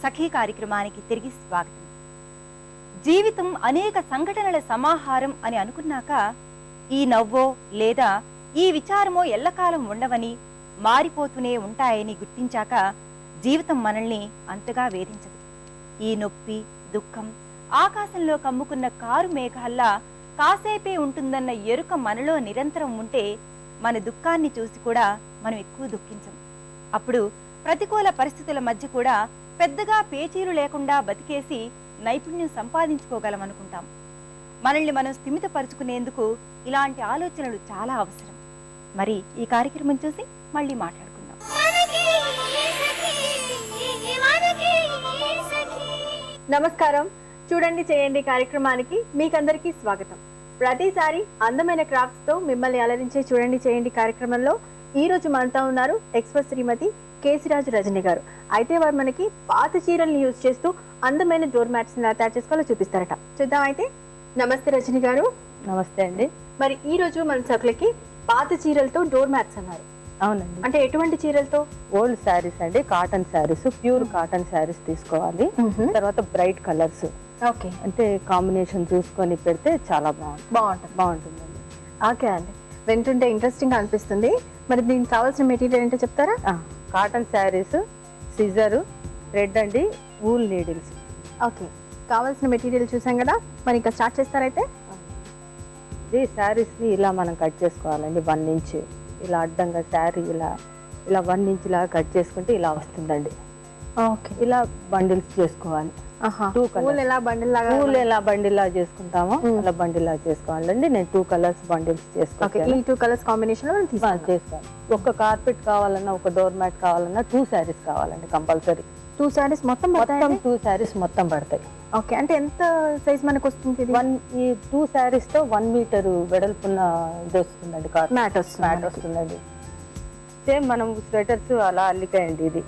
సఖీ కార్యక్రమానికి తిరిగి స్వాగతం. జీవితం అనేక సంఘటనల సమాహారం అని అనుకున్నాక ఈ నవ్వో లేదా ఈ విచారమో ఎల్లకాలం ఉండవని, మారిపోతూనే ఉంటాయని గుర్తించాక జీవితం మనల్ని అంతగా వేధించదు. ఈ నొప్పి, దుఃఖం ఆకాశంలో కమ్ముకున్న కారు మేఘాల్లా కాసేపే ఉంటుందన్న ఎరుక మనలో నిరంతరం ఉంటే మన దుఃఖాన్ని చూసి కూడా మనం ఎక్కువ దుఃఖించం. అప్పుడు ప్రతికూల పరిస్థితుల మధ్య కూడా పెద్దగా పేచీలు లేకుండా బతికేసి నైపుణ్యం సంపాదించుకోగలమనుకుంటాం. మనల్ని మనం స్థిమితపరుచుకునేందుకు ఇలాంటి ఆలోచనలు చాలా అవసరం. మరి ఈ కార్యక్రమం చూసి మళ్ళీ మాట్లాడుకుందాం. నమస్కారం. చూడండి చేయండి కార్యక్రమానికి మీకందరికీ స్వాగతం. ప్రతిసారి అందమైన క్రాఫ్ట్స్ తో మిమ్మల్ని అలరించే చూడండి చేయండి కార్యక్రమంలో ఈ రోజు మనతో ఉన్నారు ఎక్స్పర్ట్ శ్రీమతి కేసిరాజు రజని గారు. అయితే వారు మనకి పాత చీరల్ని యూజ్ చేస్తూ అందమైన డోర్ మ్యాట్స్ ఎలా తయారు చేసుకోవాలో చూపిస్తారట. చూద్దాం అయితే. నమస్తే రజని గారు. నమస్తే అండి. మరి ఈ రోజు మన సకులకి పాత చీరలతో డోర్ మ్యాట్స్ అన్నారు. అవునండి. అంటే ఎటువంటి చీరలతో? ఓల్డ్ శారీస్ అండి, cotton saris, pure cotton saris తీసుకోవాలి. తర్వాత బ్రైట్ కలర్స్, ఓకే, అంటే కాంబినేషన్ చూసుకొని పెడితే చాలా బాగుంటుందండి. ఓకే అండి, వింటుంటే ఇంట్రెస్టింగ్ గా అనిపిస్తుంది. మరి దీనికి కావాల్సిన మెటీరియల్ ఏంటో చెప్తారా? కాటన్ శారీస్, సిజర్, థ్రెడ్ అండి, వూల్ నీడిల్స్. ఓకే, కావాల్సిన మెటీరియల్ చూసాం కదా, మరి ఇంకా స్టార్ట్ చేస్తారైతే. ఈ శారీస్ ని ఇలా మనం కట్ చేసుకోవాలండి. 1 ఇంచ్ ఇలా అడ్డంగా శారీ ఇలా 1 ఇంచ్ లాగా కట్ చేసుకుంటే ఇలా వస్తుందండి. ఓకే, ఇలా బండిల్స్ చేసుకోవాలి. ఎలా బండిల్ లాగా చేసుకుంటామో అలా బండిల్ లాగా చేసుకోవాలండి. నేను 2 కలర్స్ బండిల్స్ చేసుకోవాలి. ఈ 2 కలర్స్ కాంబినేషన్ చేసుకోవాలి. ఒక కార్పెట్ కావాలన్నా, ఒక డోర్ మ్యాట్ కావాలన్నా 2 శారీస్ కావాలండి కంపల్సరీ. 2 శారీస్ మొత్తం 2 శారీస్ మొత్తం పడతాయి. ఓకే, అంటే ఎంత సైజ్ మనకు వస్తుంది? ఈ 2 శారీస్ తో 1 మీటర్ వెడల్పున్న ఇది వస్తుందండి, మ్యాట్ వస్తుందండి. సేమ్ మనం స్వెటర్స్ అలా అల్లికాయండి. ఇది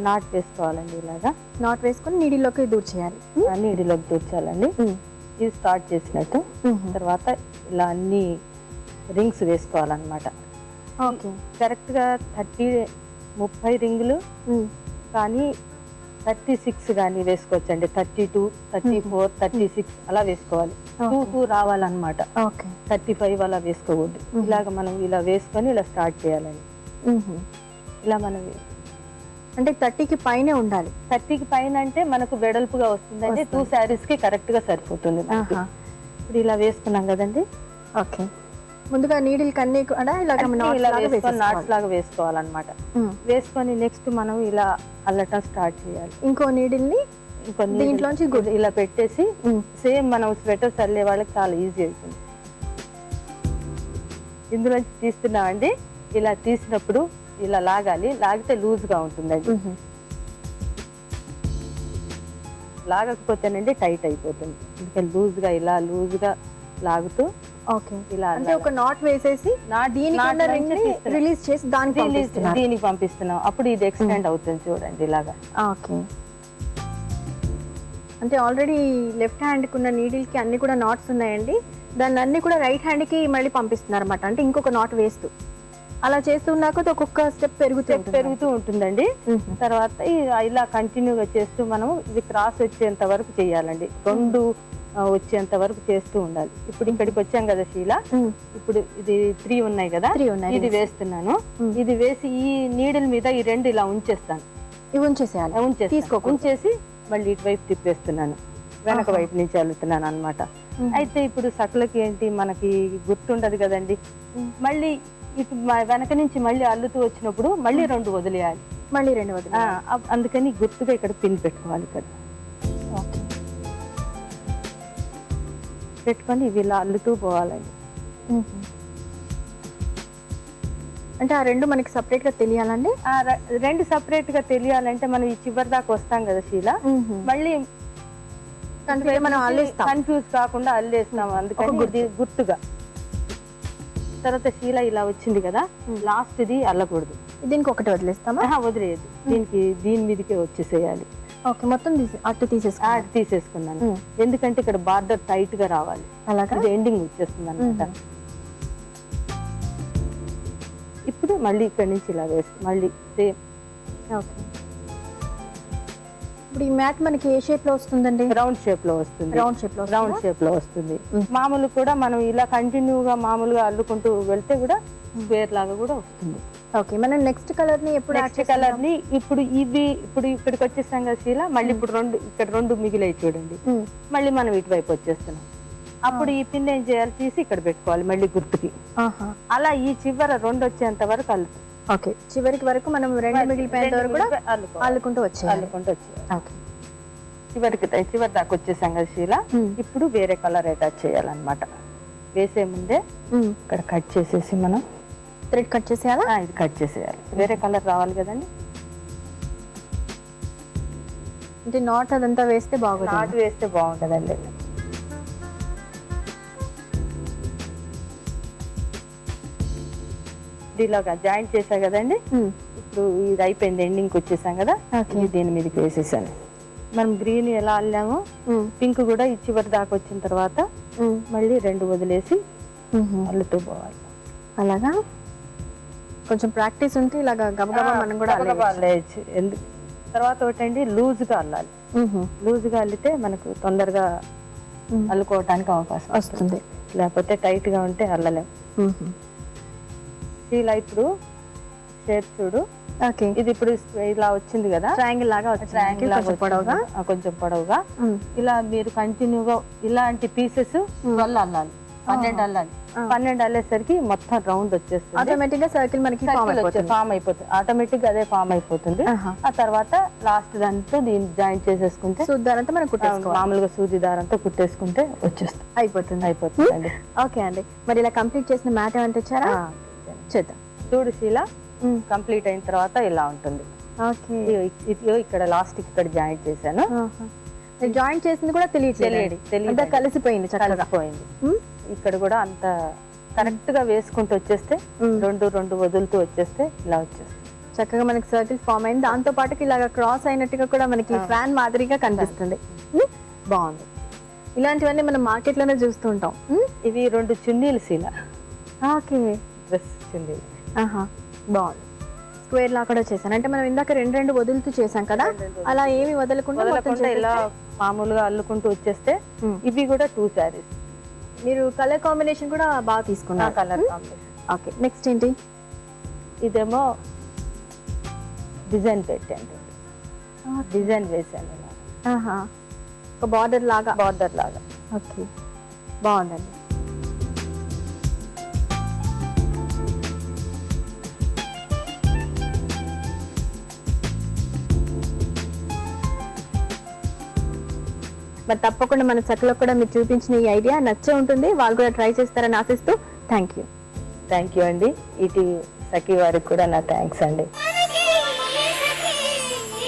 నాట్ వేసుకోవాలండి. ఇలాగా నాట్ వేసుకొని నీడిలోకి దూర్చేయాలి. నీడిలోకి దూర్చాలండి. ఇది స్టార్ట్ చేసినట్టు తర్వాత ఇలా అన్ని రింగ్స్ వేసుకోవాలన్నమాట. ఓకే, కరెక్ట్ గా 30 రింగులు కానీ 36 కానీ వేసుకోవచ్చండి. 32, 34, 36 అలా వేసుకోవాలి. 2 రావాలన్నమాట. 35 అలా వేసుకోకూడదు. ఇలాగ మనం ఇలా వేసుకొని ఇలా స్టార్ట్ చేయాలండి. ఇలా మనం అంటే 30కి పైన ఉండాలి. 30కి పైన అంటే మనకు వెడల్పుగా వస్తుందండి. 2 శారీస్ కి కరెక్ట్ గా సరిపోతుంది. ఇప్పుడు ఇలా వేసుకున్నాం కదండి. ఓకే, ముందుగా నీడిల్ కన్నీ కూడా నాట్స్ లాగా వేసుకోవాలన్నమాట. వేసుకొని నెక్స్ట్ మనం ఇలా అల్లటం స్టార్ట్ చేయాలి. ఇంకో నీడిల్ ని దీంట్లోంచి ఇలా పెట్టేసి సేమ్ మనం స్వెటర్స్ అల్లే వాళ్ళకి చాలా ఈజీ అవుతుంది. ఇందులోంచి తీస్తున్నామండి. ఇలా తీసినప్పుడు ఇలా లాగాలి. లాగితే లూజ్ గా ఉంటుందండి. లాగకపోతేనండి టైట్ అయిపోతుంది. అందుకని లూజ్ గా లాగుతూ ఓకే, ఇలా అంటే ఒక నాట్ వేసేసి రిలీజ్ చేసి దీనికి పంపిస్తున్నాం. అప్పుడు ఇది ఎక్స్టెండ్ అవుతుంది చూడండి ఇలాగా. ఓకే, అంటే ఆల్రెడీ లెఫ్ట్ హ్యాండ్ కి ఉన్న నీడిల్ కి అన్ని కూడా నాట్స్ ఉన్నాయండి. దాన్ని అన్ని కూడా రైట్ హ్యాండ్ కి మళ్ళీ పంపిస్తున్నారు అనమాట. అంటే ఇంకొక నాట్ వేస్తూ అలా చేస్తున్నాక ఒక్కొక్క స్టెప్ పెరుగుతూ ఉంటుందండి. తర్వాత ఇలా కంటిన్యూగా చేస్తూ మనం ఇది క్రాస్ వచ్చేంత వరకు చేయాలండి. 2 వచ్చేంత వరకు చేస్తూ ఉండాలి. ఇప్పుడు ఇక్కడికి వచ్చాం కదా షీలా, ఇప్పుడు ఇది 3 ఉన్నాయి కదా, ఇది వేస్తున్నాను. ఇది వేసి ఈ నీడిల్ మీద ఈ 2 ఇలా ఉంచేస్తాను. ఇవి ఉంచేసి మళ్ళీ ఇటువైపు తిప్పేస్తున్నాను. వెనక వైపు నుంచి అల్లుతున్నాను అనమాట. అయితే ఇప్పుడు సకులకి ఏంటి మనకి గుర్తుండదు కదండి. మళ్ళీ ఇటు వెనక నుంచి మళ్ళీ అల్లుతూ వచ్చినప్పుడు మళ్ళీ 2 వదిలేయాలి. అందుకని గుర్తుగా ఇక్కడ పిన్ పెట్టుకోవాలి. ఇక్కడ పెట్టుకొని ఇవి ఇలా అల్లుతూ పోవాలండి. అంటే ఆ 2 మనకి సపరేట్ గా తెలియాలండి. 2 సపరేట్ గా తెలియాలంటే మనం ఈ చివరి దాకా వస్తాం కదా షీలా, మళ్ళీ మనం కన్ఫ్యూజ్ కాకుండా అల్లేస్తాం. అందుకని గుర్తుగా. తర్వాత షీలా ఇలా వచ్చింది కదా, లాస్ట్ ఇది అల్లకూడదు. దీనికి ఒకటి వదిలేస్తామా? వదిలేదు. దీని మీదకే వచ్చేసేయాలి. ఓకే, మొత్తం అటు తీసేసుకున్నాను. ఎందుకంటే ఇక్కడ బార్డర్ టైట్ గా రావాలి. అలాగే ఎండింగ్ వచ్చేస్తుంది అన్నమాట. ఇప్పుడు మళ్ళీ ఇక్కడ నుంచి ఇలా వేసి మళ్ళీ సేమ్ ఇప్పుడు ఈ మ్యాట్ మనకి ఏ షేప్ లో వస్తుందండి? రౌండ్ షేప్ లో వస్తుంది. రౌండ్ షేప్ లో వస్తుంది. మామూలు కూడా మనం ఇలా కంటిన్యూగా మామూలుగా అల్లుకుంటూ వెళ్తే కూడా స్క్వేర్ లాగా కూడా వస్తుంది. ఓకే, మనం నెక్స్ట్ కలర్ ని ఎప్పుడు కలర్ ని ఇప్పుడు ఇక్కడికి వచ్చేసాం కదా శీల, మళ్ళీ ఇప్పుడు ఇక్కడ రెండు మిగిలాయి చూడండి, మళ్ళీ మనం ఇటువైపు వచ్చేస్తున్నాం. అప్పుడు ఈ పిన్ ఏం చేయాలి, తీసి ఇక్కడ పెట్టుకోవాలి మళ్ళీ గుర్తుకి. అలా ఈ చివర రెండు వచ్చేంత వరకు అల్లుతాం. ఓకే, చివరికి వరకు మనం రెండు మిగిలిపోయేంత వరకు కూడా అల్లుకుంటూ వచ్చేయాలి. ఓకే, చివరి దాకా వచ్చేసాం కదా శీల. ఇప్పుడు వేరే కలర్ అటాచ్ చేయాలన్నమాట. వేసే ముందే ఇక్కడ కట్ చేసేసి మనం థ్రెడ్ కట్ చేసేయాలా? ఇది కట్ చేసేయాలి. వేరే కలర్ రావాలి కదండి. అంటే నాట్ అదంతా వేస్తే బాగుంటుంది. నాట్ వేస్తే బాగుంటుందండి. ఇలాగా జాయింట్ చేసా కదండి. ఇప్పుడు ఇది అయిపోయింది, ఎండింగ్ వచ్చేసాం కదా. దీని మీదకి వేసేసాను. మనం గ్రీన్ ఎలా అల్లామో పింక్ కూడా ఈ చివరి దాకా వచ్చిన తర్వాత మళ్ళీ రెండు వదిలేసి అల్లుతూ పోవాలి. అలాగా కొంచెం ప్రాక్టీస్ ఉంటే ఇలాగా గబగబా మనం కూడా అల్లేయచ్చు. తర్వాత ఒకటండి లూజ్గా అల్లాలి. లూజ్గా అల్లితే మనకు తొందరగా అల్లుకోవటానికి అవకాశం వస్తుంది. లేకపోతే టైట్ గా ఉంటే అల్లలేం. ఇలా ఇప్పుడు షేప్ చూడు. ఓకే, ఇది ఇప్పుడు ఇలా వచ్చింది కదా, ట్రయాంగిల్ లాగా కొంచెం పొడవుగా. ఇలా మీరు కంటిన్యూగా ఇలాంటి పీసెస్ 12 అల్లాలి, 12 అల్లాలి. 12 అల్లేసరికి మొత్తం రౌండ్ వచ్చేస్తుంది. ఆటోమేటిక్ గా సర్కిల్ మనకి ఫామ్ అయిపోతుంది. ఆటోమేటిక్ గా అదే ఫామ్ అయిపోతుంది. ఆ తర్వాత లాస్ట్ దాంతో దీన్ని జాయింట్ చేసేసుకుంటే దారంతో మనం మామూలుగా సూది దారంతో కుట్టేసుకుంటే వచ్చేస్తుంది. అయిపోతుంది. ఓకే అండి, మరి ఇలా కంప్లీట్ చేసిన మ్యాట్ ఏమంటే ఇచ్చారా? చేద్దాం. చూడు శీల, కంప్లీట్ అయిన తర్వాత ఇలా ఉంటుంది. ఓకే, ఇక్కడ లాస్ట్ ఇక్కడ జాయింట్ చేశాను. జాయింట్ చేసింది కూడా తెలియదు, కలిసిపోయింది. ఇక్కడ కూడా అంత కరెక్ట్ గా వేసుకుంటూ వచ్చేస్తే రెండు వదులుతూ వచ్చేస్తే ఇలా వచ్చేస్తుంది. చక్కగా మనకి సర్కిల్ ఫామ్ అయింది. దాంతో పాటు ఇలాగా క్రాస్ అయినట్టుగా కూడా మనకి ఫ్యాన్ మాదిరిగా కనిపిస్తుంది. బాగుంది. ఇలాంటివన్నీ మనం మార్కెట్ లోనే చూస్తూ ఉంటాం. ఇవి 2 చున్నీలు శీల. ఓకే, డ్రెస్ చున్నీలు. బాగుంది. స్క్వేర్ లా కూడా చేశాను. అంటే మనం ఇందాక రెండు వదులుతూ చేసాం కదా, అలా ఏమి వదలకుండా ఇలా మామూలుగా అల్లుకుంటూ వచ్చేస్తే ఇవి కూడా 2 శారీస్. మీరు కలర్ కాంబినేషన్ కూడా బాగా తీసుకున్నారు. Colour combination. ఓకే, నెక్స్ట్ ఏంటి? ఇదేమో డిజైన్ పెట్టండి, డిజైన్ వేసాను. ఒక బార్డర్ లాగా. ఓకే, బాగుందండి. మరి తప్పకుండా మన చక్కలో కూడా మీరు చూపించిన ఈ ఐడియా నచ్చే ఉంటుంది. వాళ్ళు కూడా ట్రై చేస్తారని ఆశిస్తూ థ్యాంక్ యూ అండి. ఇటు సఖి వారికి కూడా నా థ్యాంక్స్ అండి.